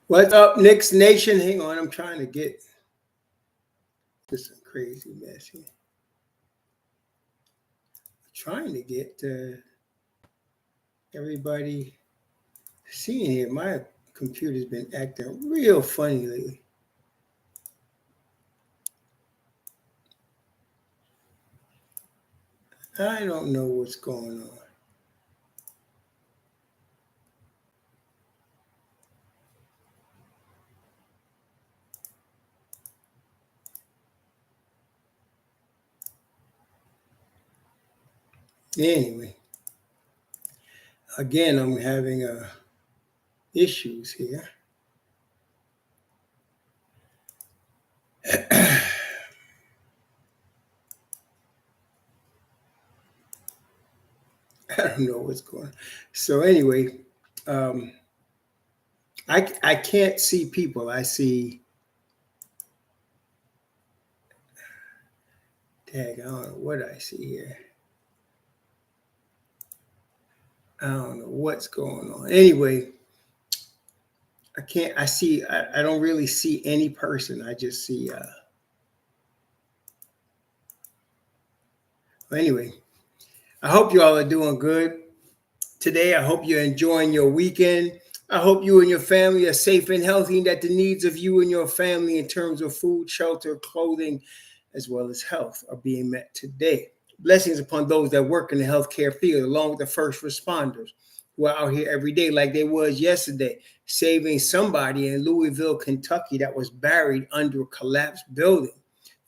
What's up, Knicks Nation? Hang on, I'm trying to get this a crazy mess here. Trying to get everybody seeing here. My computer's been acting real funny lately. I don't know what's going on. Anyway, again, I'm having issues here. I don't know what's going on. So anyway, I can't see people. I see. Tag. I don't know what I see here. I don't know what's going on. Anyway, I can't. I see. I don't really see any person. I just see. Anyway, I hope you all are doing good today. I hope you're enjoying your weekend. I hope you and your family are safe and healthy, and that the needs of you and your family in terms of food, shelter, clothing, as well as health are being met today. Blessings upon those that work in the healthcare field, along with the first responders who are out here every day like they was yesterday, saving somebody in Louisville, Kentucky that was buried under a collapsed building.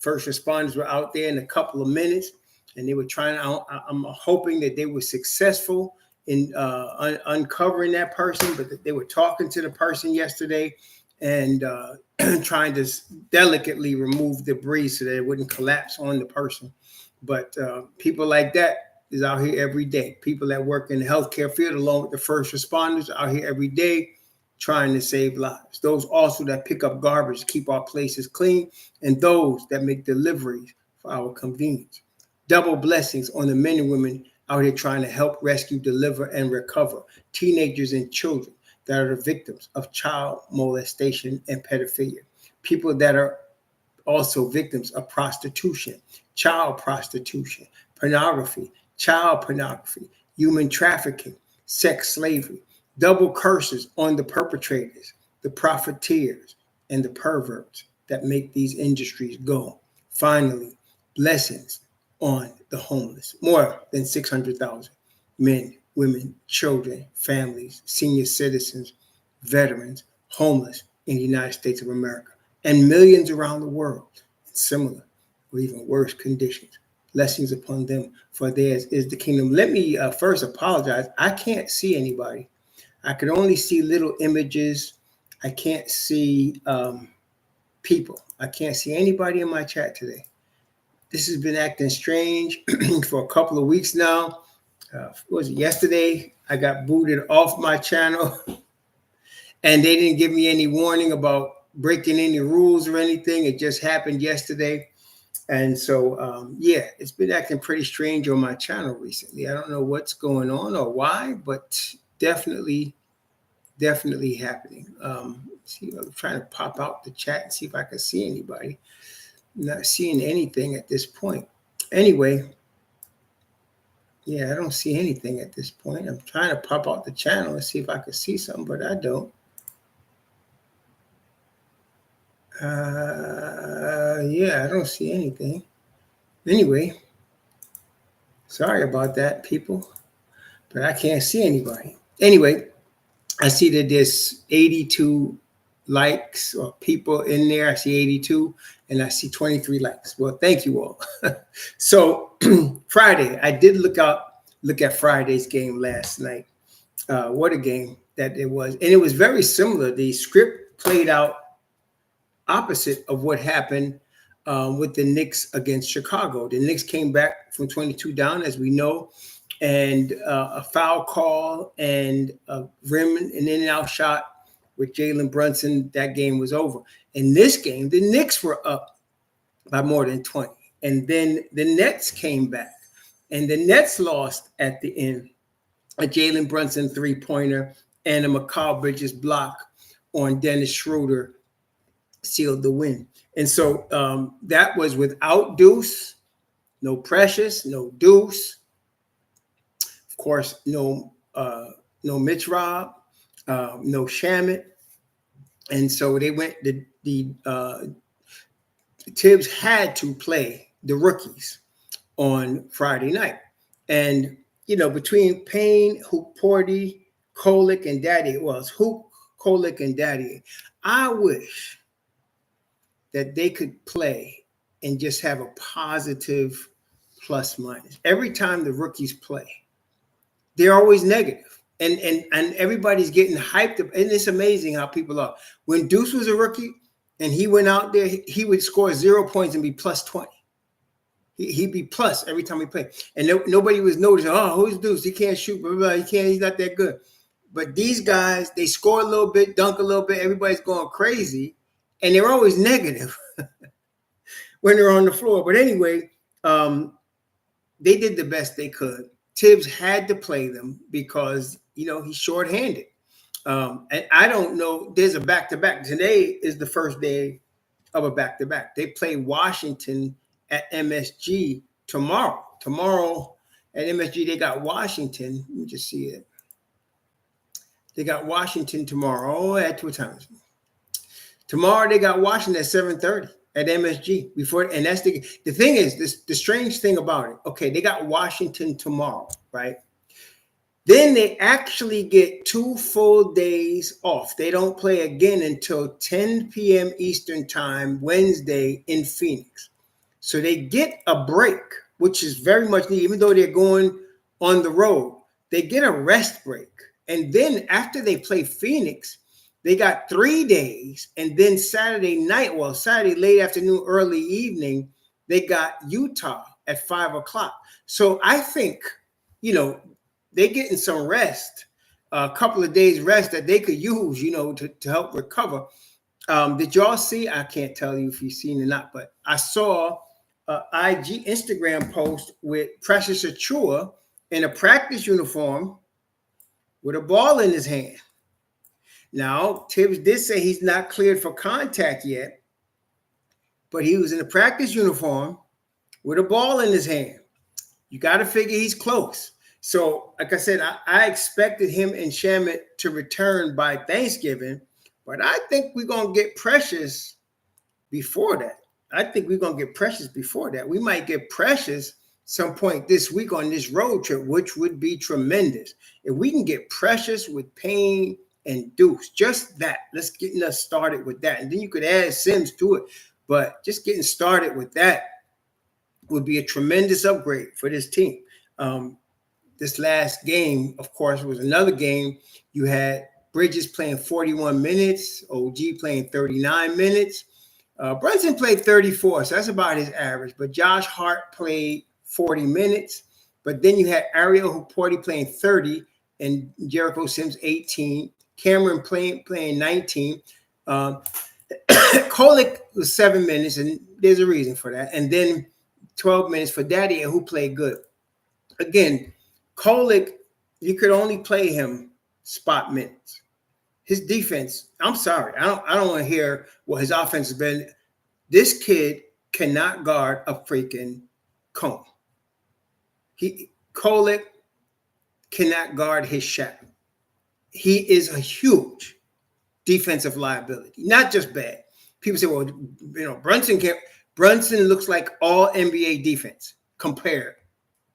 First responders were out there in a couple of minutes, and they were trying. I'm hoping that they were successful in uncovering that person, but they were talking to the person yesterday and trying to delicately remove debris so that it wouldn't collapse on the person. But people like that is out here every day. People that work in the healthcare field, along with the first responders, are out here every day trying to save lives. Those also that pick up garbage, keep our places clean, and those that make deliveries for our convenience. Double blessings on the men and women out here trying to help rescue, deliver, and recover teenagers and children that are the victims of child molestation and pedophilia. People that are also victims of prostitution, child prostitution, pornography, child pornography, human trafficking, sex slavery. Double curses on the perpetrators, the profiteers, and the perverts that make these industries go. Finally, blessings on the homeless. More than 600,000 men, women, children, families, senior citizens, veterans, homeless in the United States of America, and millions around the world in similar or even worse conditions. Blessings upon them, for theirs is the kingdom. Let me first apologize. I can't see anybody. I can only see little images. I can't see people. I can't see anybody in my chat today. This has been acting strange for a couple of weeks now. What was it, yesterday? I got booted off my channel, and they didn't give me any warning about breaking any rules or anything. It just happened yesterday. And so, yeah, it's been acting pretty strange on my channel recently. I don't know what's going on or why, but definitely happening. See, I'm trying to pop out the chat and see if I can see anybody. I'm not seeing anything at this point. Anyway, yeah, I don't see anything at this point. I'm trying to pop out the channel and see if I can see something, but I don't. Yeah, I don't see anything. Anyway, sorry about that, people, but I can't see anybody. Anyway, I see that there's 82 likes or people in there. I see 82 and I see 23 likes. Well, thank you all. So Friday, I did look at Friday's game last night. What a game that it was. And it was very similar. The script played out opposite of what happened with the Knicks against Chicago. The Knicks came back from 22 down, as we know, and a foul call and a rim and in and out shot with Jalen Brunson. That game was over. In this game, the Knicks were up by more than 20. And then the Nets came back, and the Nets lost at the end. A Jalen Brunson three-pointer and a Mikal Bridges block on Dennis Schroeder sealed the win. And so that was without Deuce, no Precious, no Deuce, of course, no Mitch Rob, no Shamit. And so they went, Tibbs had to play the rookies on Friday night. And, between Payne, Hoop Porty, Kolick, and Daddy, it was Hoop, Kolick, and Daddy. I wish that they could play and just have a positive plus minus. Every time the rookies play, they're always negative. And everybody's getting hyped up. And it's amazing how people are. When Deuce was a rookie and he went out there, he would score 0 points and be plus 20. He'd be plus every time he played. And nobody was noticing, oh, who's Deuce? He can't shoot, blah, blah, blah. He's not that good. But these guys, they score a little bit, dunk a little bit. Everybody's going crazy. And they're always negative when they're on the floor. But anyway, they did the best they could. Tibbs had to play them because, he's shorthanded. And I don't know, there's a back-to-back. Today is the first day of a back-to-back. They play Washington at MSG tomorrow. Tomorrow at MSG, they got Washington. Let me just see it. They got Washington tomorrow. At what time? Tomorrow they got Washington at 7:30 at MSG. And that's the thing is, the strange thing about it. Okay, they got Washington tomorrow, right? Then they actually get 2 full days off. They don't play again until 10 p.m. Eastern time, Wednesday in Phoenix. So they get a break, which is very much needed, even though they're going on the road. They get a rest break. And then after they play Phoenix, they got 3 days. And then Saturday night, Saturday late afternoon, early evening, they got Utah at 5 o'clock. So I think, they're getting some rest, a couple of days rest that they could use, to help recover. Did y'all see? I can't tell you if you've seen it or not, but I saw IG Instagram post with Precious Achua in a practice uniform with a ball in his hand. Now, Tibbs did say he's not cleared for contact yet, but he was in a practice uniform with a ball in his hand. You got to figure he's close. So, like I said, I expected him and Shamit to return by Thanksgiving, but I think we're going to get Precious before that. We might get Precious some point this week on this road trip, which would be tremendous. If we can get Precious with Payne and Deuce, just that. Let's get us started with that. And then you could add Sims to it. But just getting started with that would be a tremendous upgrade for this team. This last game, of course, was another game. You had Bridges playing 41 minutes, OG playing 39 minutes. Brunson played 34, so that's about his average. But Josh Hart played 40 minutes. But then you had Ariel Huporti playing 30 and Jericho Sims 18. Cameron playing 19. Kolick was 7 minutes, and there's a reason for that. And then 12 minutes for Daddy, who played good. Again, Kolick, you could only play him spot minutes. His defense, I'm sorry, I don't want to hear what his offense has been. This kid cannot guard a freaking cone. Kolick cannot guard his shot. He is a huge defensive liability, not just bad. People say, well, Brunson looks like all NBA defense compared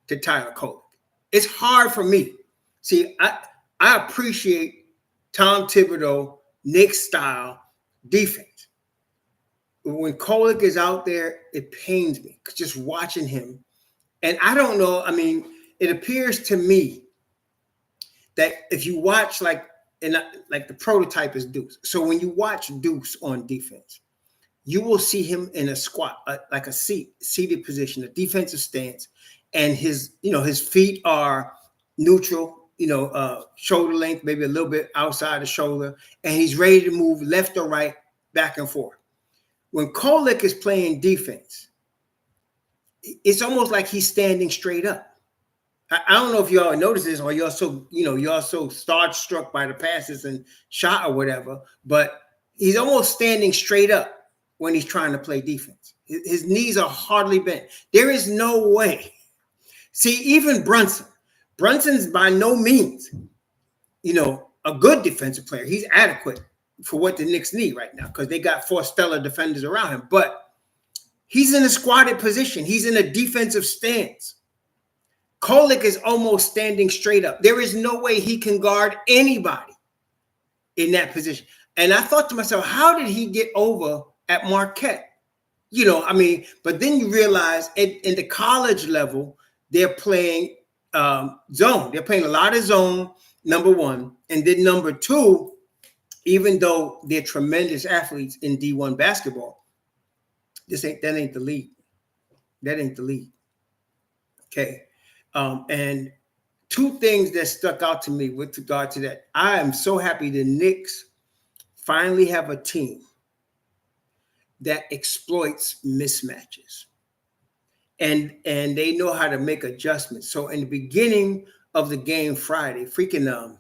to Tyler Kolick. It's hard for me. See, I appreciate Tom Thibodeau, Knicks style defense. But when Kolick is out there, it pains me just watching him. And I don't know. I mean, it appears to me that if you watch like the prototype is Deuce. So when you watch Deuce on defense, you will see him in a squat, like a seated position, a defensive stance, and his feet are neutral, shoulder length, maybe a little bit outside the shoulder, and he's ready to move left or right, back and forth. When Kolick is playing defense, it's almost like he's standing straight up. I don't know if y'all noticed this or you're so, you're so starstruck by the passes and shot or whatever, but he's almost standing straight up when he's trying to play defense. His knees are hardly bent. There is no way. See, even Brunson's by no means, a good defensive player. He's adequate for what the Knicks need right now because they got 4 stellar defenders around him, but he's in a squatted position. He's in a defensive stance. Kolek is almost standing straight up. There is no way he can guard anybody in that position. And I thought to myself, how did he get over at Marquette? But then you realize in the college level, they're playing zone. They're playing a lot of zone, number one. And then number two, even though they're tremendous athletes in D1 basketball, that ain't the league. That ain't the league. Okay. And 2 things that stuck out to me with regard to that. I am so happy the Knicks finally have a team that exploits mismatches. And they know how to make adjustments. So in the beginning of the game Friday, freaking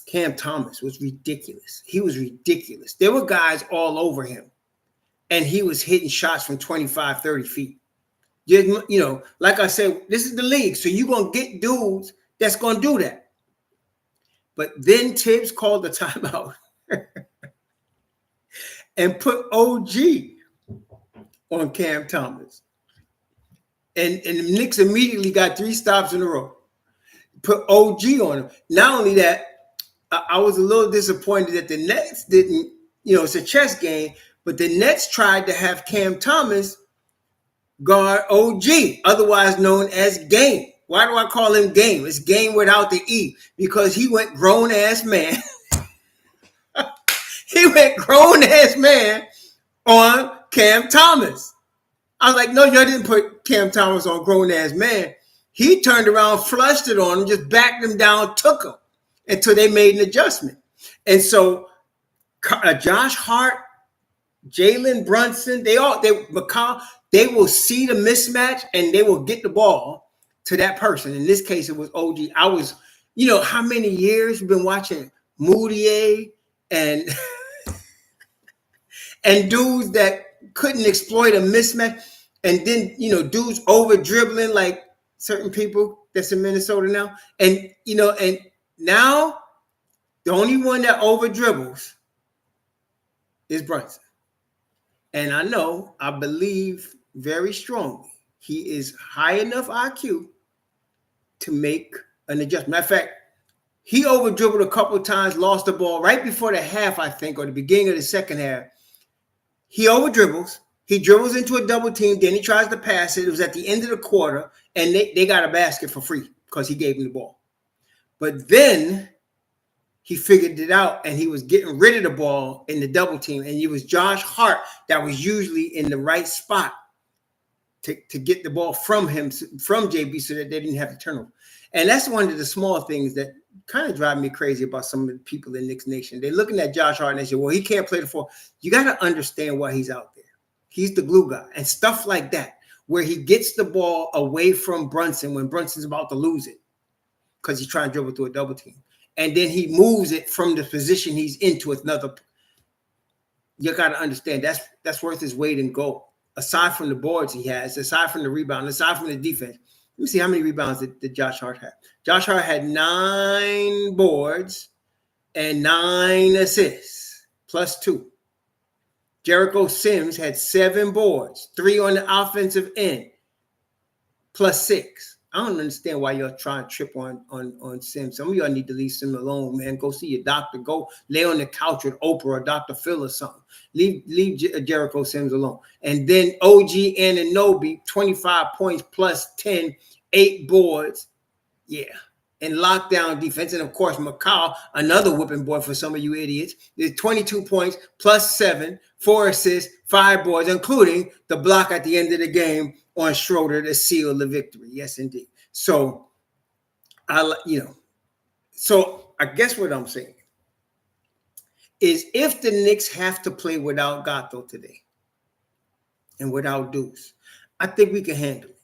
Cam Thomas was ridiculous. He was ridiculous. There were guys all over him. And he was hitting shots from 25, 30 feet. Like I said, this is the league. So you're going to get dudes that's going to do that. But then Tibbs called the timeout and put OG on Cam Thomas. And the Knicks immediately got 3 stops in a row. Put OG on him. Not only that, I was a little disappointed that the Nets didn't, it's a chess game, but the Nets tried to have Cam Thomas guard OG, otherwise known as Game. Why do I call him Game? It's Game without the E, because he went grown-ass man. He went grown-ass man on Cam Thomas. I was like, no, you didn't put Cam Thomas on grown-ass man. He turned around, flushed it on him, just backed him down, took him until they made an adjustment. And so Josh Hart, Jalen Brunson, they will see the mismatch and they will get the ball to that person. In this case, it was OG. I was, how many years we've been watching Moutier and and dudes that couldn't exploit a mismatch, and then dudes over dribbling like certain people that's in Minnesota now, and and now the only one that over dribbles is Brunson. And I believe very strongly he is high enough IQ to make an adjustment. Matter of fact, he over dribbled a couple of times, lost the ball right before the half, I think, or the beginning of the second half. He over dribbles. He dribbles into a double team. Then he tries to pass it. It was at the end of the quarter, and they got a basket for free because he gave him the ball. But then he figured it out, and he was getting rid of the ball in the double team. And it was Josh Hart that was usually in the right spot to get the ball from JB, so that they didn't have to turnover. And that's one of the small things that kind of drive me crazy about some of the people in Knicks Nation. They're looking at Josh Hart and they say, well, he can't play the 4. You got to understand why he's out there. He's the glue guy and stuff like that, where he gets the ball away from Brunson when Brunson's about to lose it because he's trying to dribble through a double team. And then he moves it from the position he's into another. You got to understand that's worth his weight in gold. Aside from the boards he has, aside from the rebound, aside from the defense. Let me see how many rebounds did Josh Hart have. Josh Hart had 9 boards and 9 assists, plus 2. Jericho Sims had 7 boards, 3 on the offensive end, plus 6. I don't understand why y'all trying to trip on Sims. Some of y'all need to leave Sims alone, man. Go see your doctor. Go lay on the couch with Oprah or Dr. Phil or something. Leave Jericho Sims alone. And then OG and Anunoby, 25 points plus 10, 8 boards. Yeah. And lockdown defense. And, of course, McCall, another whipping boy for some of you idiots. There's 22 points plus 7, 4 assists, 5 boards, including the block at the end of the game on Schroeder to seal the victory. Yes, indeed. So, so I guess what I'm saying is if the Knicks have to play without Gato today and without Deuce, I think we can handle it.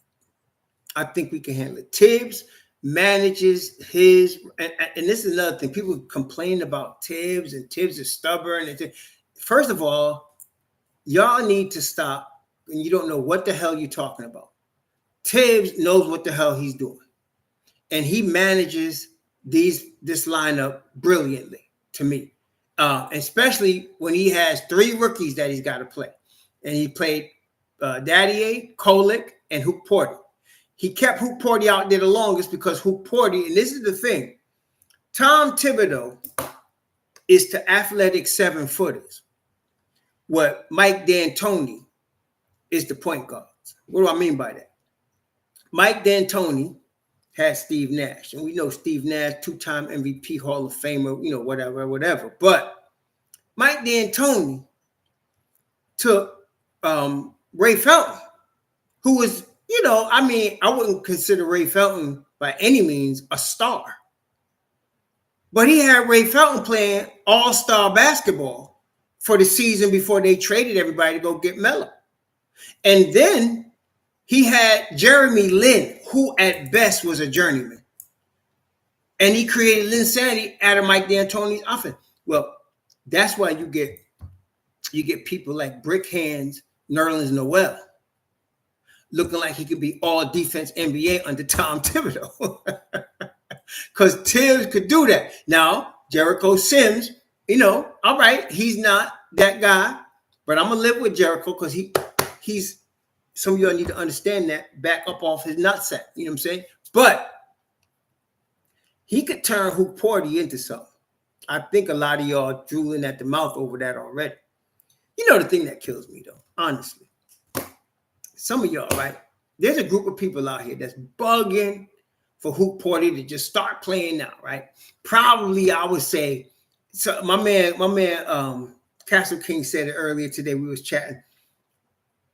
I think we can handle it. Tibbs, manages his, and this is another thing. People complain about Tibbs, and Tibbs is stubborn. First of all, y'all need to stop, and you don't know what the hell you're talking about. Tibbs knows what the hell he's doing, and he manages this lineup brilliantly to me, especially when he has 3 rookies that he's got to play, and he played Daddier, Kolick, and Hoop Porty. He kept Hoop Porty out there the longest because Hoop Porty, and this is the thing, Tom Thibodeau is to athletic 7-footers what Mike D'Antoni is to point guards. What do I mean by that? Mike D'Antoni had Steve Nash, and we know Steve Nash, 2-time MVP, Hall of Famer, whatever. But Mike D'Antoni took Ray Felton, who was, I wouldn't consider Ray Felton by any means a star. But he had Ray Felton playing all-star basketball for the season before they traded everybody to go get Melo. And then he had Jeremy Lin, who at best was a journeyman. And he created Linsanity out of Mike D'Antoni's offense. Well, that's why you get people like Brick Hands, Nerlens Noel, looking like he could be all defense NBA under Tom Thibodeau. Because Tibbs could do that. Now, Jericho Sims, all right, he's not that guy, but I'm going to live with Jericho because he's, some of y'all need to understand that, back up off his nutsack. You know what I'm saying? But he could turn Hoop Porty into something. I think a lot of y'all drooling at the mouth over that already. The thing that kills me, though, honestly. Some of y'all, right? There's a group of people out here that's bugging for Hoop Porty to just start playing now, right? Probably, I would say, so my man, Castle King said it earlier today. We was chatting.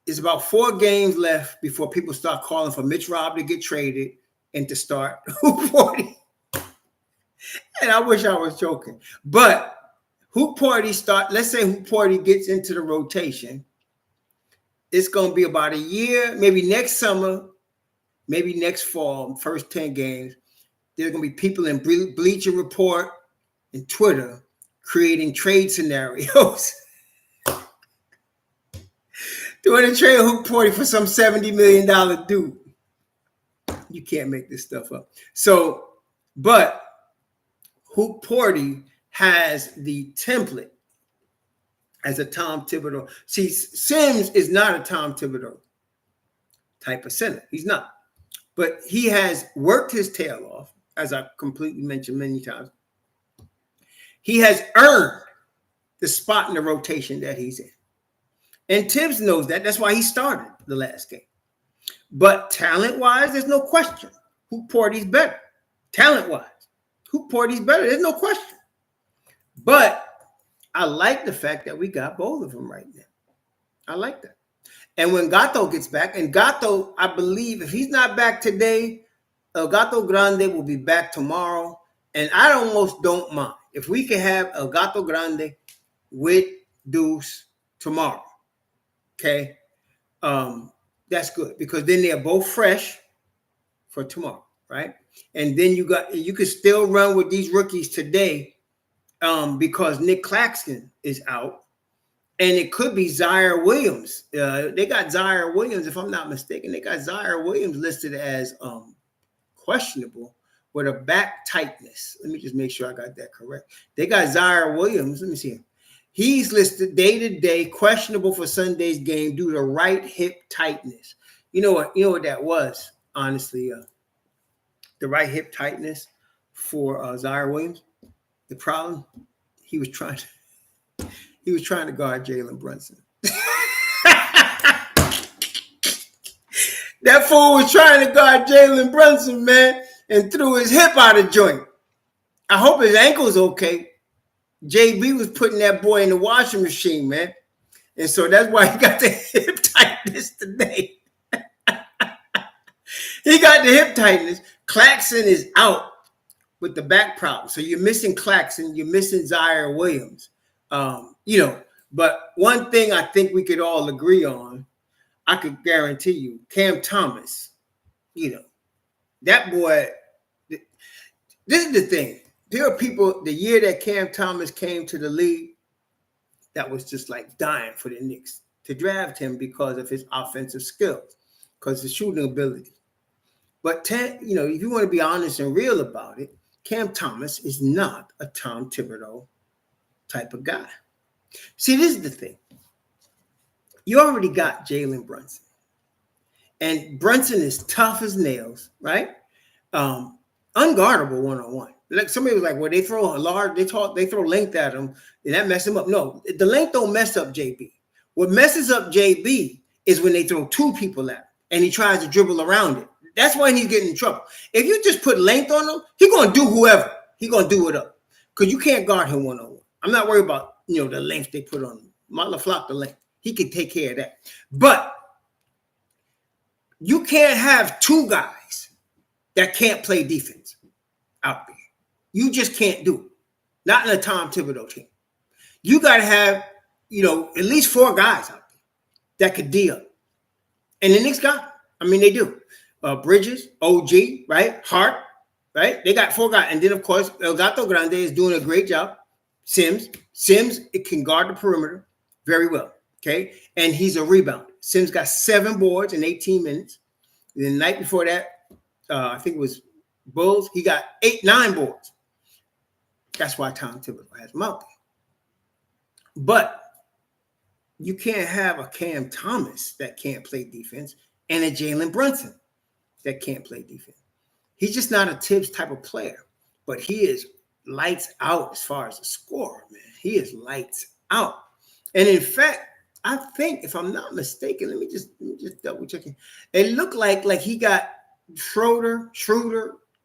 It's about 4 games left before people start calling for Mitch Rob to get traded and to start Hoop Porty. And I wish I was joking. But Hoop Porty let's say Hoop Porty gets into the rotation. It's going to be about a year, maybe next summer, maybe next fall, first 10 games. There's going to be people in Bleacher Report and Twitter creating trade scenarios. Doing a trade Hoop Porty for some $70 million dude. You can't make this stuff up. So, but Hoop Porty has the template as a Tom Thibodeau. See, Sims is not a Tom Thibodeau type of center. He's not. But he has worked his tail off, as I completely mentioned many times. He has earned the spot in the rotation that he's in. And Tibbs knows that. That's why he started the last game. But talent-wise, there's no question. Hoop Porty's better. Talent-wise, Hoop Porty's better. There's no question. But I like the fact that we got both of them right now. I like that. And when Gato gets back, and Gato, I believe, if he's not back today, Gato Grande will be back tomorrow. And I almost don't mind if we can have El Gato Grande with Deuce tomorrow. Okay, that's good because then they're both fresh for tomorrow, right? And then you can still run with these rookies today because Nick Claxton is out, and it could be Zaire Williams. They got Zaire Williams, if I'm not mistaken. They got Zaire Williams listed as questionable with a back tightness. Let me just make sure I got that correct. They got Zaire Williams. Let me see him. He's listed day-to-day, questionable for Sunday's game due to right hip tightness. You know what that was, honestly, the right hip tightness for Zaire Williams. The problem, he was trying to guard Jalen Brunson. That fool was trying to guard Jalen Brunson, man, and threw his hip out of joint. I hope his ankle's okay. JB was putting that boy in the washing machine, man. And so that's why he got the hip tightness today. He got the hip tightness. Claxton is out with the back problem. So you're missing Claxton. You're missing Zaire Williams. But one thing I think we could all agree on, I could guarantee you, Cam Thomas, that boy, This is the thing. There are people, the year that Cam Thomas came to the league, that was just like dying for the Knicks to draft him because of his offensive skills, because of his shooting ability. But, if you want to be honest and real about it, Cam Thomas is not a Tom Thibodeau type of guy. See, this is the thing. You already got Jalen Brunson. And Brunson is tough as nails, right? Unguardable one-on-one. Like somebody was like, well, they throw they throw length at him, and that messes him up. No, the length don't mess up JB. What messes up JB is when they throw two people at him and he tries to dribble around it. That's why he's getting in trouble. If you just put length on him, he's gonna do whoever. He's gonna do it up. Because you can't guard him one-on-one. I'm not worried about the length they put on him. LaFleur, the length. He can take care of that. But you can't have two guys that can't play defense out there. You just can't do it. Not in a Tom Thibodeau team. You got to have, at least four guys out there that could D up. And the Knicks got, they do. Bridges, OG, right? Hart, right? They got four guys. And then, of course, Gato Grande is doing a great job. Sims, it can guard the perimeter very well, okay? And he's a rebounder. Sims got 7 boards in 18 minutes. And the night before that, I think it was Bulls, he got 9 boards. That's why Tom Thibodeau has him out there. But you can't have a Cam Thomas that can't play defense and a Jalen Brunson that can't play defense. He's just not a Tibbs type of player, but he is lights out as far as a scorer, man. He is lights out. And in fact, I think, if I'm not mistaken, let me just double check it. It looked like he got Schroeder,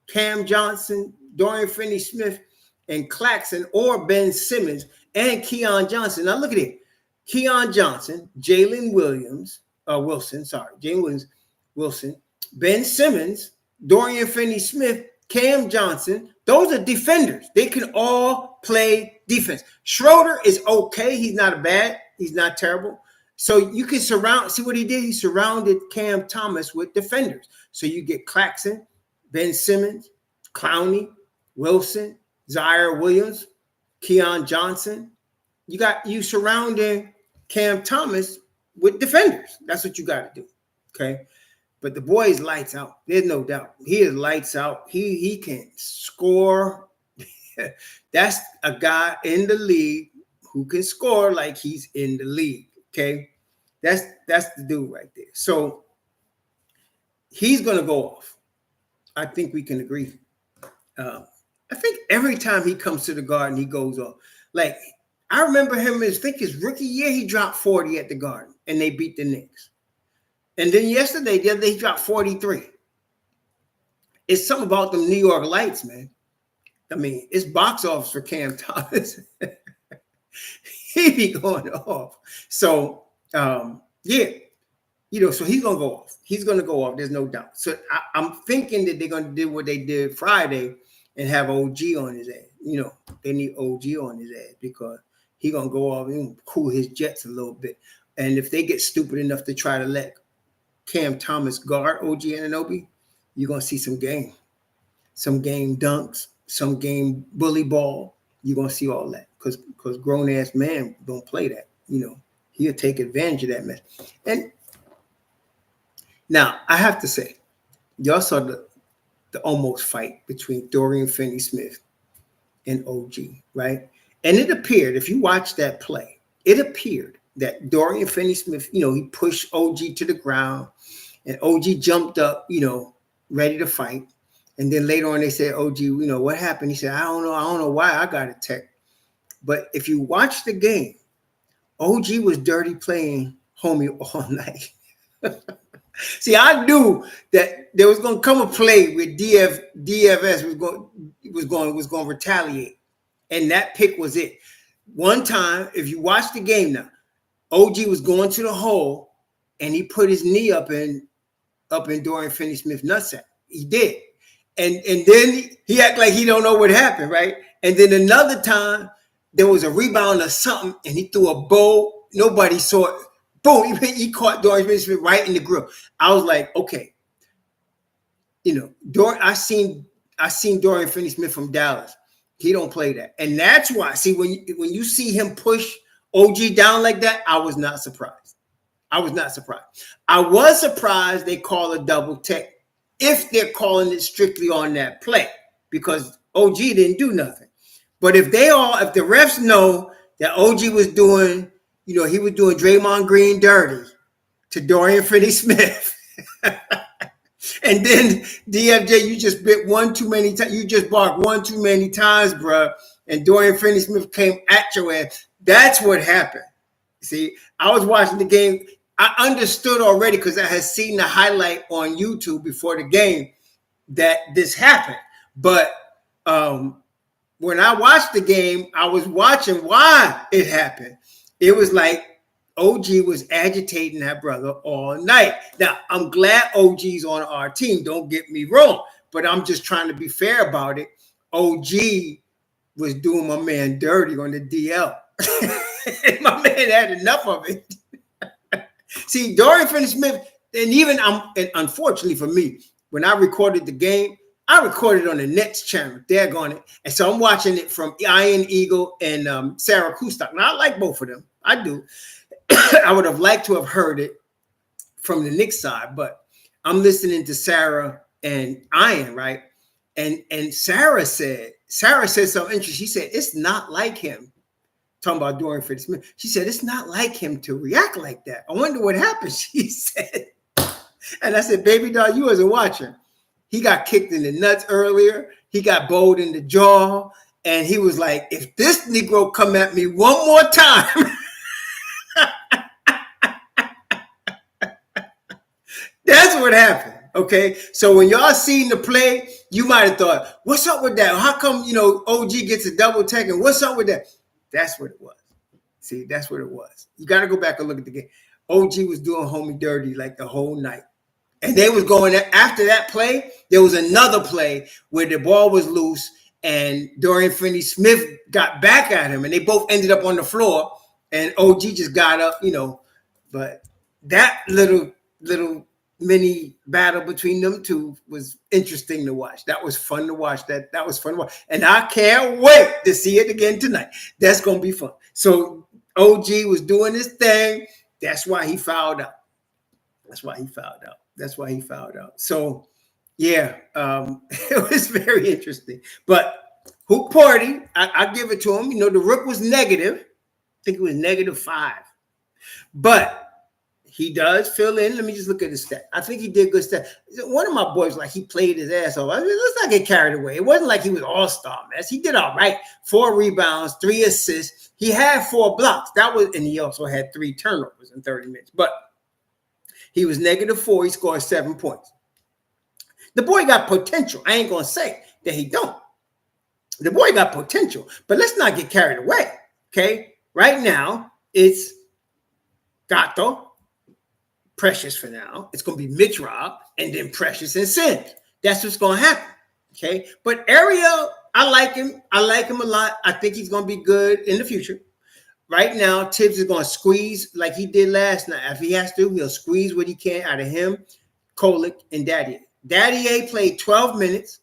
Cam Johnson, Dorian Finney-Smith, and Claxton, or Ben Simmons, and Keon Johnson. Now look at it. Keon Johnson, Jalen Wilson, Ben Simmons, Dorian Finney-Smith, Cam Johnson. Those are defenders. They can all play defense. Schroeder is okay. He's not terrible. So you can see what he did? He surrounded Cam Thomas with defenders. So you get Claxton, Ben Simmons, Clowney, Wilson, Zaire Williams, Keon Johnson. You surrounding Cam Thomas with defenders. That's what you got to do. Okay. But the boy is lights out. There's no doubt. He is lights out. He can score. That's a guy in the league who can score like he's in the league. Okay. That's the dude right there. So he's going to go off. I think we can agree. I think every time he comes to the Garden, he goes off. Like, I remember him, his rookie year, he dropped 40 at the Garden, and they beat the Knicks. And then the other day, he dropped 43. It's something about them New York Lights, man. It's box office for Cam Thomas. He be going off. So, so he's going to go off. He's going to go off. There's no doubt. So I'm thinking that they're going to do what they did Friday and have OG on his ass. They need OG on his ass because he's going to go off and cool his jets a little bit. And if they get stupid enough to try to let Cam Thomas guard OG Anunoby, you're going to see some game dunks, some game bully ball. You're going to see all that because grown-ass man don't play that. He'll take advantage of that mess. And now, I have to say, y'all saw the almost fight between Dorian Finney-Smith and OG, right? And it appeared, if you watch that play, it appeared that Dorian Finney-Smith, he pushed OG to the ground, and OG jumped up, ready to fight. And then later on, they said, OG, what happened? He said, I don't know why I got attacked. But if you watch the game, OG was dirty playing homie all night. See, I knew that there was going to come a play where DFS was going to retaliate, and that pick was it. One time, if you watch the game now, OG was going to the hole, and he put his knee up in Dorian Finney-Smith's nutsack. He did, and then he acted like he don't know what happened, right? And then another time, there was a rebound or something, and he threw a bowl. Nobody saw it. Boom, he caught Dorian Finney-Smith right in the grill. I was like, okay. I seen I seen Dorian Finney-Smith from Dallas. He don't play that. And that's why, see, when you see him push OG down like that, I was not surprised. I was not surprised. I was surprised they call a double tech if they're calling it strictly on that play, because OG didn't do nothing. But if the refs know that OG was doing, he was doing Draymond Green dirty to Dorian Finney-Smith, and then DFJ, you just bit one too many times. You just barked one too many times, bro. And Dorian Finney-Smith came at your ass. That's what happened. See, I was watching the game. I understood already because I had seen the highlight on YouTube before the game that this happened. But when I watched the game, I was watching why it happened. It was like OG was agitating that brother all night. Now, I'm glad OG's on our team. Don't get me wrong. But I'm just trying to be fair about it. OG was doing my man dirty on the DL. My man had enough of it. See, Dorian Finney-Smith, and unfortunately for me, when I recorded the game, I recorded on the Nets channel. Daggone it. And so I'm watching it from Iron Eagle and Sarah Kustok. Now, I like both of them. I do. I would have liked to have heard it from the Knicks side, but I'm listening to Sarah and Iron, right? And Sarah said something interesting. She said, it's not like him. Talking about Dorian Finney-Smith. She said, it's not like him to react like that. I wonder what happened, she said. And I said, baby doll, you wasn't watching. He got kicked in the nuts earlier. He got bowled in the jaw. And he was like, if this Negro come at me one more time. That's what happened. Okay. So when y'all seen the play, you might have thought, what's up with that? How come, OG gets a double tech and what's up with that? That's what it was. See, that's what it was. You got to go back and look at the game. OG was doing homie dirty like the whole night. And they was going after that play. There was another play where the ball was loose and Dorian Finney-Smith got back at him and they both ended up on the floor and OG just got up, But that little mini battle between them two was interesting to watch. That was fun to watch. That was fun to watch. And I can't wait to see it again tonight. That's going to be fun. So OG was doing his thing. That's why he fouled out. So, yeah, it was very interesting. But Hoop Party, I give it to him. The Rook was negative. I think it was -5. But he does fill in. Let me just look at his stat. I think he did good stat. One of my boys, he played his ass off. Let's not get carried away. It wasn't like he was all-star, man. He did all right. 4 rebounds, 3 assists. He had 4 blocks. And he also had 3 turnovers in 30 minutes. But he was -4. He scored 7 points. The boy got potential. I ain't going to say that he don't. The boy got potential. But let's not get carried away, okay? Right now, it's Gato, Precious for now. It's going to be Mitch Rob, and then Precious and Sims. That's what's going to happen, okay? But Ariel, I like him. I like him a lot. I think he's going to be good in the future. Right now, Tibbs is going to squeeze like he did last night. If he has to, he'll squeeze what he can out of him, Kolick, and Daddy. Daddy A played 12 minutes,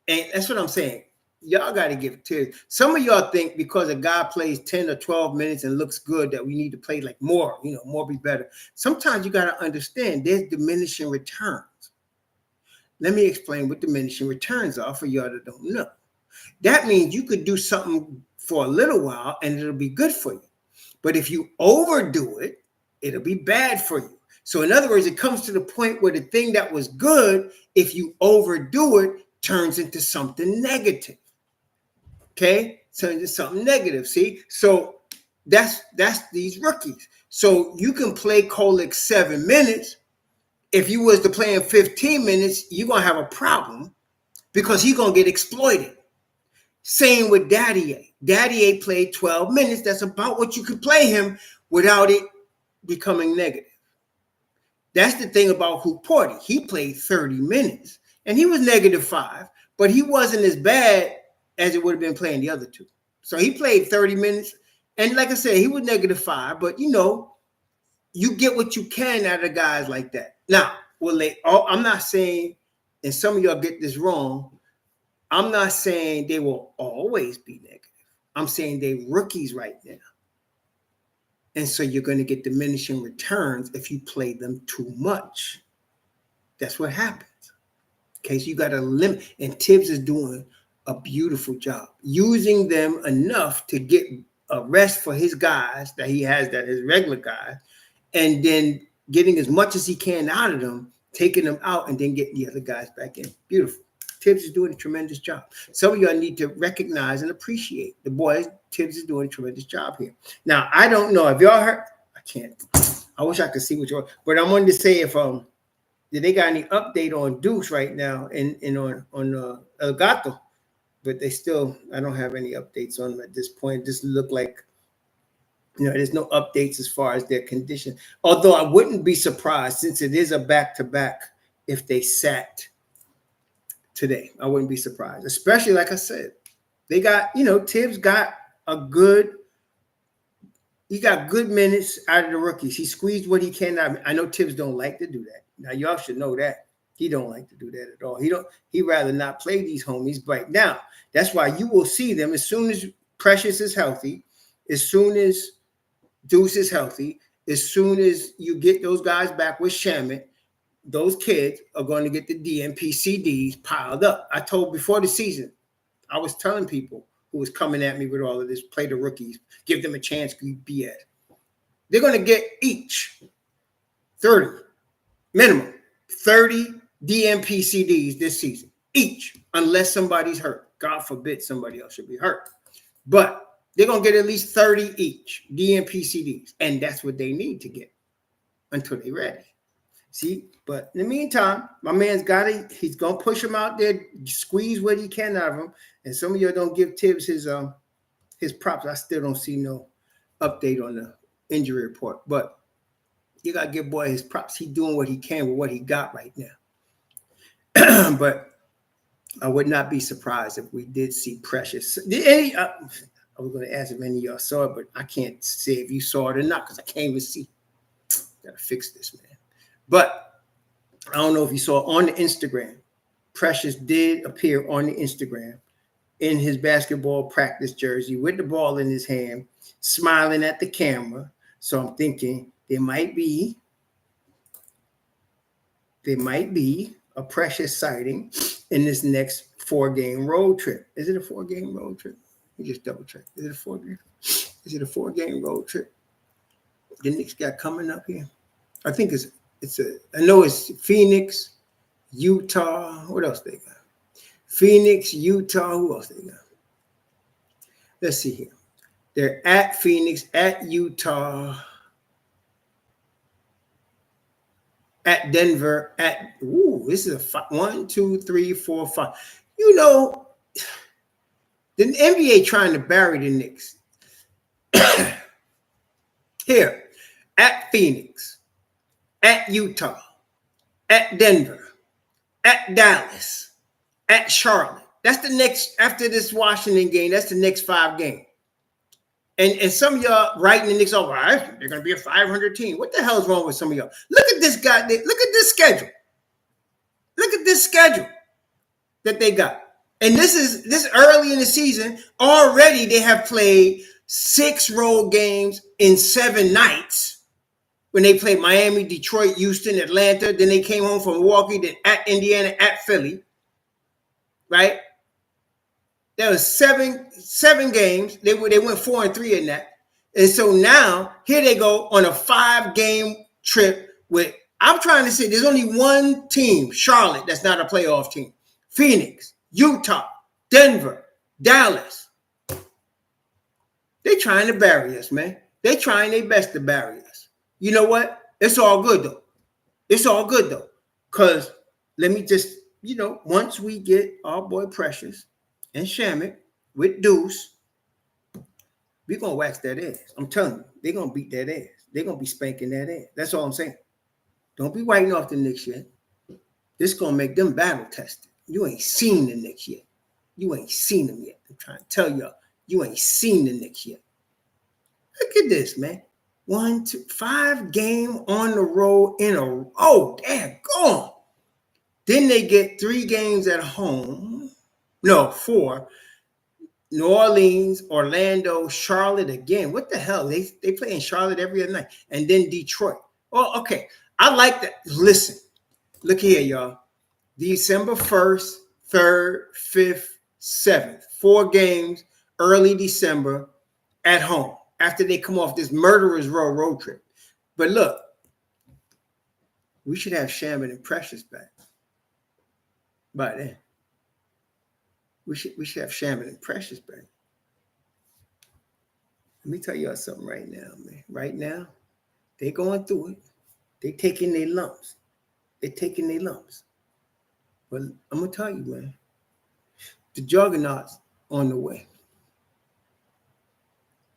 and that's what I'm saying. Y'all got to give it to him. Some of y'all think because a guy plays 10 or 12 minutes and looks good that we need to play more, more be better. Sometimes you got to understand there's diminishing returns. Let me explain what diminishing returns are for y'all that don't know. That means you could do something for a little while and it'll be good for you. But if you overdo it, it'll be bad for you. So in other words, it comes to the point where the thing that was good, if you overdo it, turns into something negative. Okay, turns into something negative. See, so that's these rookies. So you can play Kolick 7 minutes. If you was to play him 15 minutes, you're gonna have a problem because he's gonna get exploited. Same with Daddy A. Daddy A played 12 minutes. That's about what you could play him without it becoming negative. That's the thing about Hoop Party. He played 30 minutes and he was -5, but he wasn't as bad as it would have been playing the other two. So he played 30 minutes. And like I said, he was -5, but you get what you can out of guys like that. Now, I'm not saying, and some of y'all get this wrong, I'm not saying they will always be negative. I'm saying they're rookies right now. And so you're going to get diminishing returns if you play them too much. That's what happens. Okay, so you got to limit. And Tibbs is doing a beautiful job using them enough to get a rest for his guys that he has, that his regular guys, and then getting as much as he can out of them, taking them out, and then getting the other guys back in. Beautiful. Tibbs is doing a tremendous job. Some of y'all need to recognize and appreciate the boys. Tibbs is doing a tremendous job here. Now, I don't know if y'all heard. I can't. I wish I could see what y'all. But I wanted to say if did they got any update on Deuce right now and on El Gato, but they still. I don't have any updates on them at this point. It just look like. There's no updates as far as their condition. Although I wouldn't be surprised, since it is a back-to-back, if they sat today. I wouldn't be surprised, especially like I said, they got, Tibbs got he got good minutes out of the rookies. He squeezed what he can out. I know Tibbs don't like to do that. Now y'all should know that. He don't like to do that at all. He'd rather not play these homies right now. That's why you will see them as soon as Precious is healthy, as soon as Deuce is healthy, as soon as you get those guys back with Shamit, those kids are going to get the DNP CDs piled up. I told before the season, I was telling people who was coming at me with all of this, play the rookies, give them a chance, BS. They're going to get each 30, minimum, 30 DNP CDs this season, each, unless somebody's hurt. God forbid somebody else should be hurt. But they're going to get at least 30 each DNP CDs, and that's what they need to get until they're ready. See, but in the meantime, my man's got it. He's going to push him out there, squeeze what he can out of him. And some of you don't give Tibbs his props. I still don't see no update on the injury report, but you got to give boy his props. He's doing what he can with what he got right now. But I would not be surprised if we did see Precious. I was going to ask if any of y'all saw it, but I can't say if you saw it or not because I can't even see. Got to fix this, man. But I don't know if you saw on the Instagram, Precious did appear on the Instagram in his basketball practice jersey with the ball in his hand, smiling at the camera. So I'm thinking there might be a Precious sighting in this next 4-game road trip. Is it a 4-game road trip? Let me just double check. Is it a 4-game road trip? The Knicks got coming up here. I think I know it's Phoenix, Utah. What else they got? Phoenix, Utah. Who else they got? Let's see here. They're at Phoenix, at Utah, at Denver, this is a 1, 2, 3, 4, 5. The NBA trying to bury the Knicks. Here, at Phoenix, at Utah, at Denver, at Dallas, at Charlotte. That's the next, after this Washington game, that's the next 5 games. And some of y'all writing the Knicks over, they're going to be a 500 team. What the hell is wrong with some of y'all? Look at this guy. Look at this schedule. Look at this schedule that they got. And this early in the season, already they have played 6 road games in 7 nights. When they played Miami, Detroit, Houston, Atlanta, then they came home from Milwaukee, then at Indiana, at Philly, right? There was 7 games. They went 4-3 in that. And so now, here they go on a 5-game trip with, I'm trying to say, there's only one team, Charlotte, that's not a playoff team. Phoenix, Utah, Denver, Dallas. They trying to bury us, man. They trying their best to bury us. You know what? It's all good, though. It's all good, though. Because let me just, once we get our boy Precious and Shamit with Deuce, we're going to wax that ass. I'm telling you, they're going to beat that ass. They're going to be spanking that ass. That's all I'm saying. Don't be writing off the Knicks yet. This going to make them battle tested. You ain't seen the Knicks yet. You ain't seen them yet. I'm trying to tell y'all, you ain't seen the Knicks yet. Look at this, man. 1, 2, 5 game on the road in a row. Damn, gone. Then they get 3 games at home. No, 4. New Orleans, Orlando, Charlotte again. What the hell? They play in Charlotte every other night. And then Detroit. Oh, okay. I like that. Listen, look here, y'all. December 1st, 3rd, 5th, 7th. 4 games early December at home after they come off this murderous road trip. But look, we should have Shaman and Precious back by then. We should have Shaman and Precious back. Let me tell y'all something right now, man. Right now, they going through it. They taking their lumps. They're taking their lumps. But I'm gonna tell you, man, the juggernaut's on the way.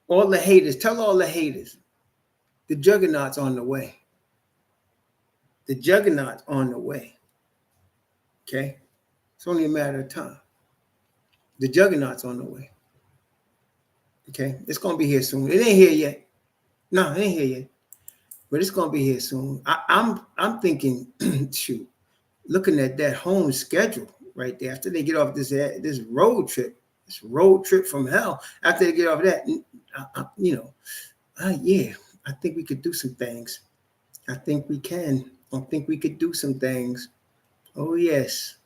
All the haters, tell all the haters, the juggernaut's on the way. The juggernaut's on the way. Okay? It's only a matter of time. The juggernaut's on the way. Okay? It's gonna be here soon. It ain't here yet. No, it ain't here yet. But it's gonna be here soon. I'm thinking, shoot, looking at that home schedule right there after they get off this road trip from hell. After they get off that, yeah, I think we could do some things. I think we can. I think we could do some things. Oh yes,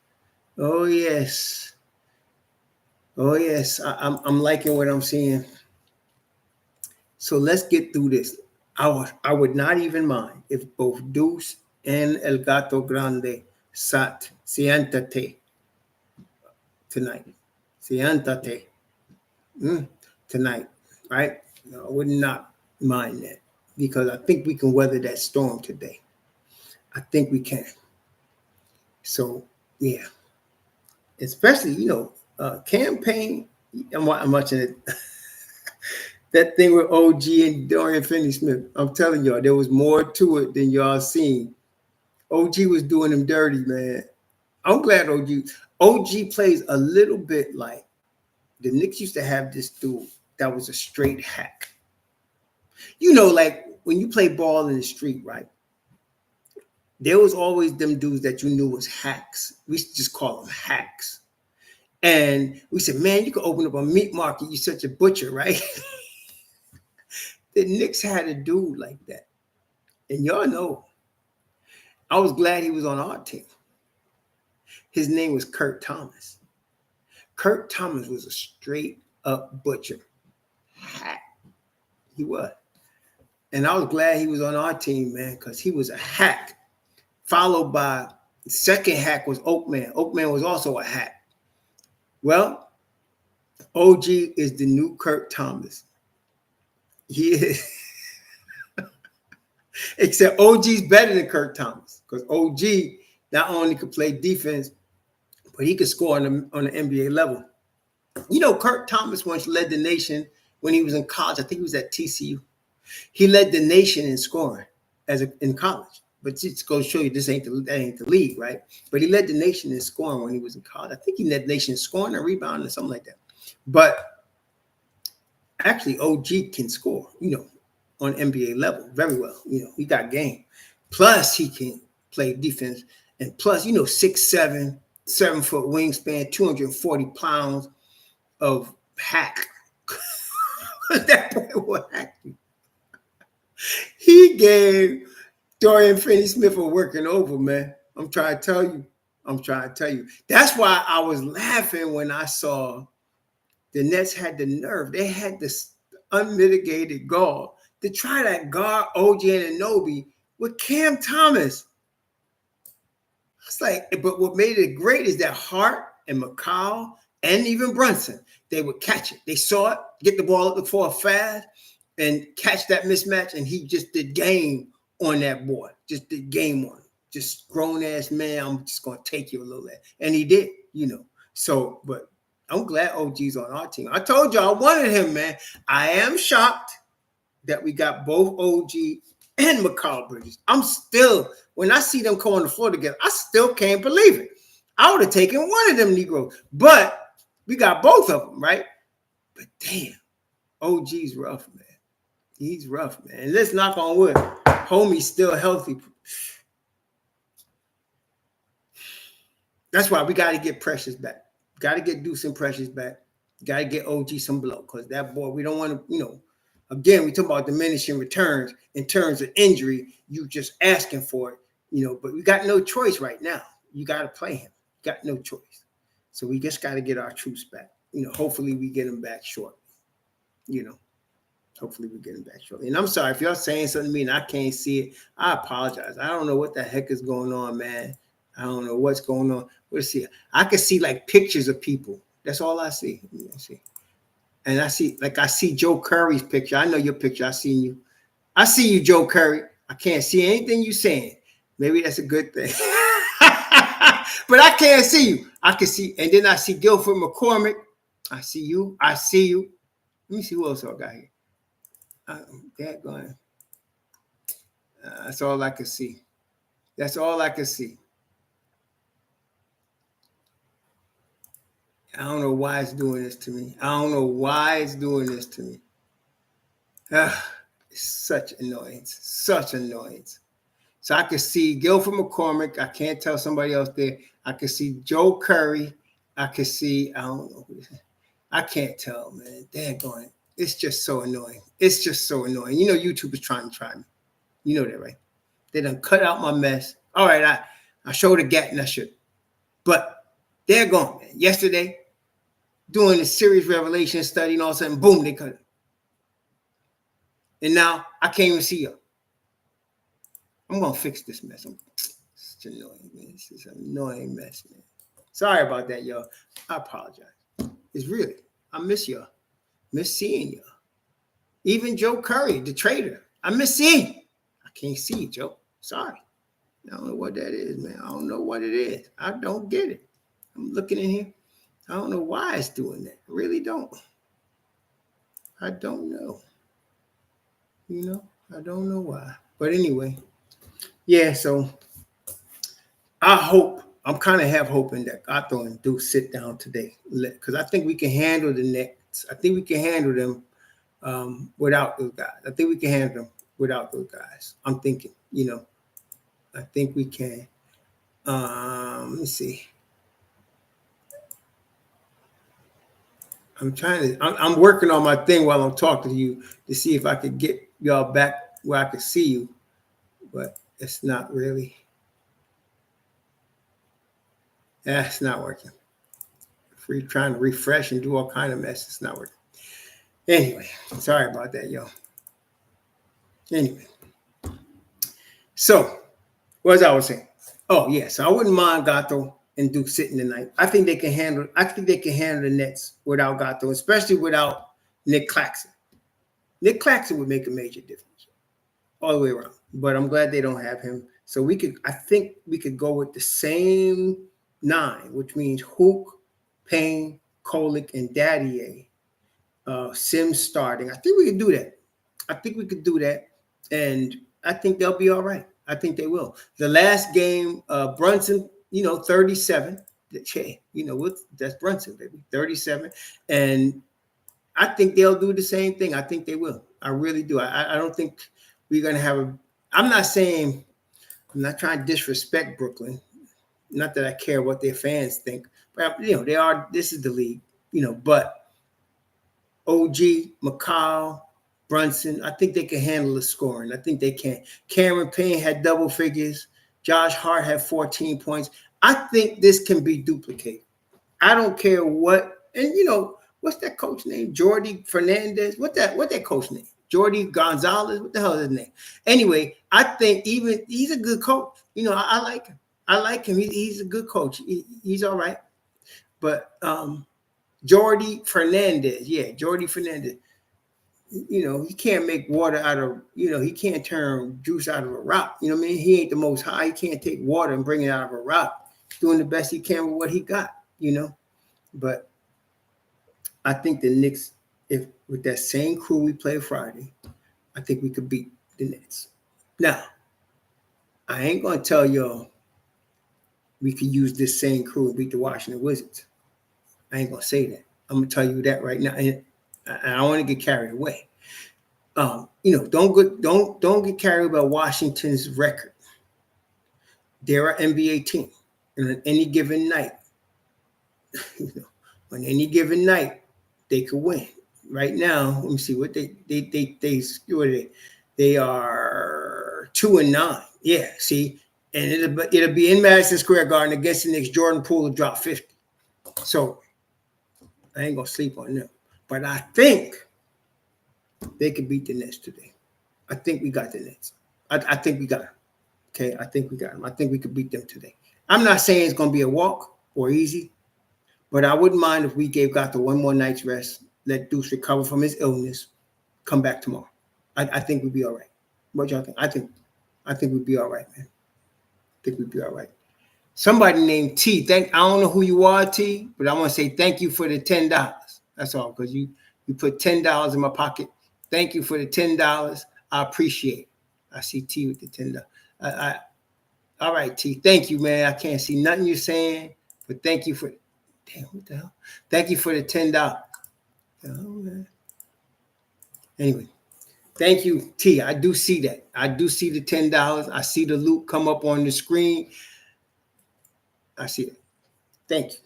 oh yes, oh yes. I'm liking what I'm seeing. So let's get through this. I would not even mind if both Deuce and El Gato Grande siéntate tonight. Siéntate tonight, right? No, I would not mind that because I think we can weather that storm today. I think we can. So, yeah. Especially, campaign. I'm watching it. That thing with OG and Dorian Finney-Smith. I'm telling y'all, there was more to it than y'all seen. OG was doing them dirty, man. I'm glad OG plays a little bit like the Knicks used to have this dude that was a straight hack. Like when you play ball in the street, right? There was always them dudes that you knew was hacks. We used to just call them hacks. And we said, man, you could open up a meat market. You're such a butcher, right? The Knicks had a dude like that. And y'all know, I was glad he was on our team. His name was Kurt Thomas. Kurt Thomas was a straight up butcher. Hack. He was. And I was glad he was on our team, man, because he was a hack. Followed by the second hack was Oakman. Oakman was also a hack. Well, OG is the new Kurt Thomas. He is. Except OG's better than Kurt Thomas because OG not only could play defense, but he could score on the NBA level. Kurt Thomas once led the nation when he was in college. I think he was at TCU. He led the nation in scoring in college. But just goes to show you that ain't the league, right? But he led the nation in scoring when he was in college. I think he led the nation in scoring and rebounding or something like that. But actually, OG can score, on NBA level very well. He got game. Plus, he can play defense. And plus, 6'7", 7-foot wingspan, 240 pounds of hack. That boy was hacking. He gave Dorian Finney-Smith a working over, man. I'm trying to tell you. That's why I was laughing when I saw the Nets had the nerve. They had this unmitigated gall to try to guard OG and Anunoby with Cam Thomas. It's like, but what made it great is that Hart and McCall and even Brunson, they would catch it. They saw it, get the ball up the floor fast, and catch that mismatch, and he just did game on that boy. Just did game on him. Just grown-ass man, I'm just going to take you a little bit. And he did, So, but I'm glad OG's on our team. I told you I wanted him, man. I am shocked that we got both OG and McCall Bridges. I'm still, when I see them come on the floor together, I still can't believe it. I would have taken one of them Negroes, but we got both of them, right? But damn, OG's rough, man. He's rough, man. And let's knock on wood. Homie's still healthy. That's why we got to get Precious back. Got to get Deuce and Precious back. Got to get OG some blow because that boy, we don't want to, again, we talk about diminishing returns in terms of injury. You just asking for it, but we got no choice right now. You got to play him. Got no choice. So we just got to get our troops back. Hopefully we get them back shortly. Hopefully we get him back shortly. And I'm sorry if y'all saying something to me and I can't see it. I apologize. I don't know what the heck is going on, man. I don't know what's going on. Let's see. I can see like pictures of people. That's all I see. And I see Joe Curry's picture. I know your picture. I seen you. I see you, Joe Curry. I can't see anything you saying. Maybe that's a good thing. But I can't see you. I can see. And then I see Guilford McCormick. I see you. I see you. Let me see who else I got here. That's all I can see. That's all I can see. I don't know why it's doing this to me. It's such annoyance. Such annoyance. So I can see Guilford McCormick. I can't tell somebody else there. I can see Joe Curry. I can see, I don't know who this is. I can't tell, man. Daggone it. It's just so annoying. YouTube is trying to try me. You know that, right? They done cut out my mess. All right, I showed a gap and I should. But they're gone, man. Yesterday, doing the series revelation study and all of a sudden, boom, they cut it. And now I can't even see you. I'm going to fix this mess. It's annoying, man. This is an annoying mess, man. Sorry about that, y'all. I apologize. It's really, I miss y'all. Miss seeing you. Even Joe Curry, the trader. I miss seeing you. I can't see you, Joe. Sorry. I don't know what that is, man. I don't know what it is. I don't get it. I'm looking in here. I don't know why it's doing that. I really don't. I don't know. I don't know why. But anyway, yeah, so I'm kind of half hoping that Gato and Deuce sit down today because I think we can handle the Knicks. I think we can handle them without those guys. I think we can handle them without those guys. I'm thinking, I think we can. Let me see. I'm working on my thing while I'm talking to you to see if I could get y'all back where I could see you, but it's not really. It's not working. Trying to refresh and do all kind of mess. It's not working. Anyway, sorry about that, y'all. Anyway, so what was I saying? Oh yeah, so I wouldn't mind Gato and Duke sitting tonight. I think they can handle the Nets without Gato, especially without Nick Claxton. Nick Claxton would make a major difference all the way around. But I'm glad they don't have him. So I think we could go with the same 9, which means Hook, Payne, Kolick, and Daddier. Sims starting. I think we could do that. And I think they'll be all right. I think they will. The last game, Brunson, 37. That's Brunson, baby. 37. And I think they'll do the same thing. I think they will. I really do. I don't think we're going to have I'm not trying to disrespect Brooklyn. Not that I care what their fans think. But, this is the league, but OG, McCall, Brunson, I think they can handle the scoring. I think they can. Cameron Payne had double figures. Josh Hart had 14 points. I think this can be duplicated. I don't care what. And, what's that coach name? Jordy Fernandez? What that coach name? Jordy Gonzalez? What the hell is his name? Anyway, I think he's a good coach. I like him. I like him. He's a good coach. He's all right. But Jordy Fernandez. Yeah, Jordy Fernandez. He can't make water out of, he can't turn juice out of a rock. You know what I mean? He ain't the most high. He can't take water and bring it out of a rock. He's doing the best he can with what he got, But I think the Knicks, if with that same crew we played Friday, I think we could beat the Nets. Now, I ain't going to tell y'all we could use this same crew and beat the Washington Wizards. I ain't going to say that. I'm going to tell you that right now. And I don't want to get carried away. Don't get carried by Washington's record. They're an NBA team. And on any given night, You know, on any given night, they could win. Right now, let me see what what are they? They are 2-9. Yeah, see, and it'll be in Madison Square Garden against the Knicks. Jordan Poole will drop 50. So I ain't gonna sleep on them. But I think they could beat the Nets today. I think we got the Nets. I think we got them. Okay, I think we got them. I think we could beat them today. I'm not saying it's gonna be a walk or easy, but I wouldn't mind if we gave Gato one more night's rest, let Deuce recover from his illness, come back tomorrow. I think we'd be all right. What y'all think? I think we'd be all right, man. I think we'd be all right. Somebody named T. I don't know who you are, T, but I want to say thank you for the $10. That's all, because you put $10 in my pocket. Thank you for the $10. I appreciate it. I see T with the $10. All right, T. Thank you, man. I can't see nothing you're saying, but thank you for. Damn, what the hell? Thank you for the $10. Oh, man. Anyway, thank you, T. I do see that. I do see the $10. I see the loop come up on the screen. I see it. Thank you.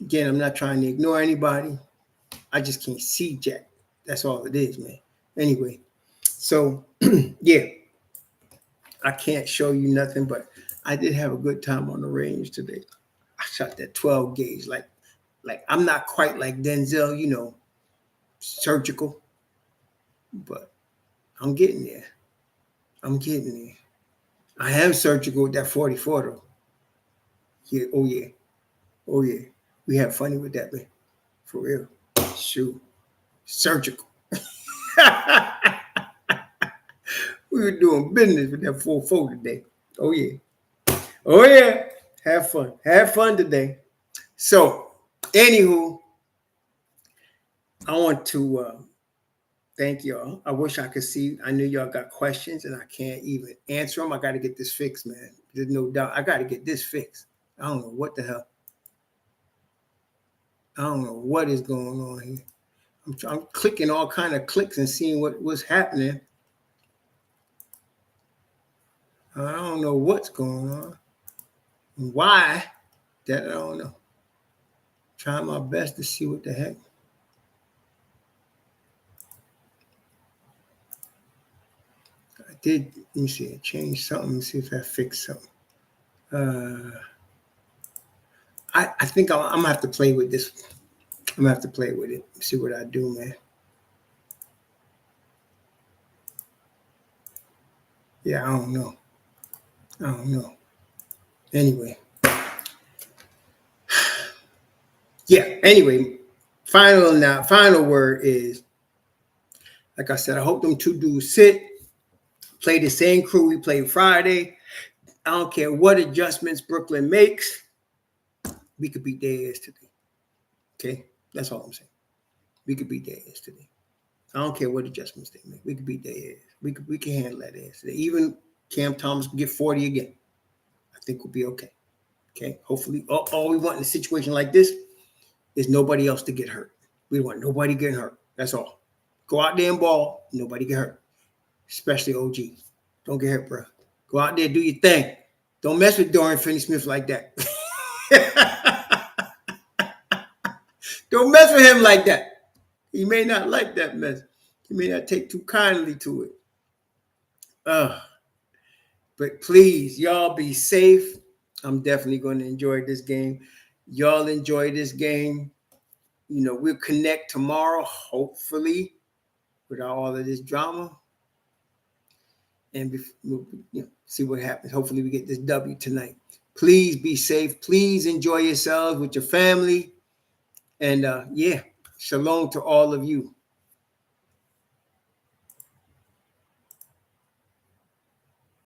Again, I'm not trying to ignore anybody. I just can't see Jack. That's all it is, man. Anyway, so yeah, I can't show you nothing, but I did have a good time on the range today. I shot that 12 gauge. Like I'm not quite like Denzel, you know, surgical, but I'm getting there. I'm getting there. I am surgical with that 44 though. Yeah, oh yeah. Oh yeah. We have funny with that, man. For real. Shoot. Surgical. We were doing business with that 4-4 today. Oh yeah. Oh yeah. Have fun. Have fun today. So, anywho, I want to thank y'all. I wish I could see. I knew y'all got questions and I can't even answer them. I got to get this fixed, man. There's no doubt. I got to get this fixed. I don't know what the hell. I don't know what is going on here. I'm clicking all kind of clicks and seeing what's happening. I don't know what's going on. Why? That I don't know. Trying my best to see what the heck. I did. Let me see. I changed something. Let me see if I fixed something. I think I'm gonna have to play with this. I'm gonna have to play with it. See what I do, man. Yeah, I don't know. I don't know. Anyway. Yeah, anyway. Final word is, like I said, I hope them two dudes sit. Play the same crew we played Friday. I don't care what adjustments Brooklyn makes. We could beat their ass today. Okay? That's all I'm saying. We could beat their ass today. I don't care what adjustments they make. We could beat their ass. We can handle that ass. Even Cam Thomas can get 40 again. I think we'll be okay. Okay? Hopefully, all we want in a situation like this is nobody else to get hurt. We don't want nobody getting hurt. That's all. Go out there and ball. Nobody get hurt. Especially OG. Don't get hurt, bro. Go out there, do your thing. Don't mess with Dorian Finney-Smith like that. Don't mess with him like that. He may not like that mess. He may not take too kindly to it. But please, y'all be safe. I'm definitely going to enjoy this game. Y'all enjoy this game. You know, we'll connect tomorrow, hopefully, without all of this drama. And we'll, see what happens. Hopefully we get this W tonight. Please be safe. Please enjoy yourselves with your family. And yeah, shalom to all of you.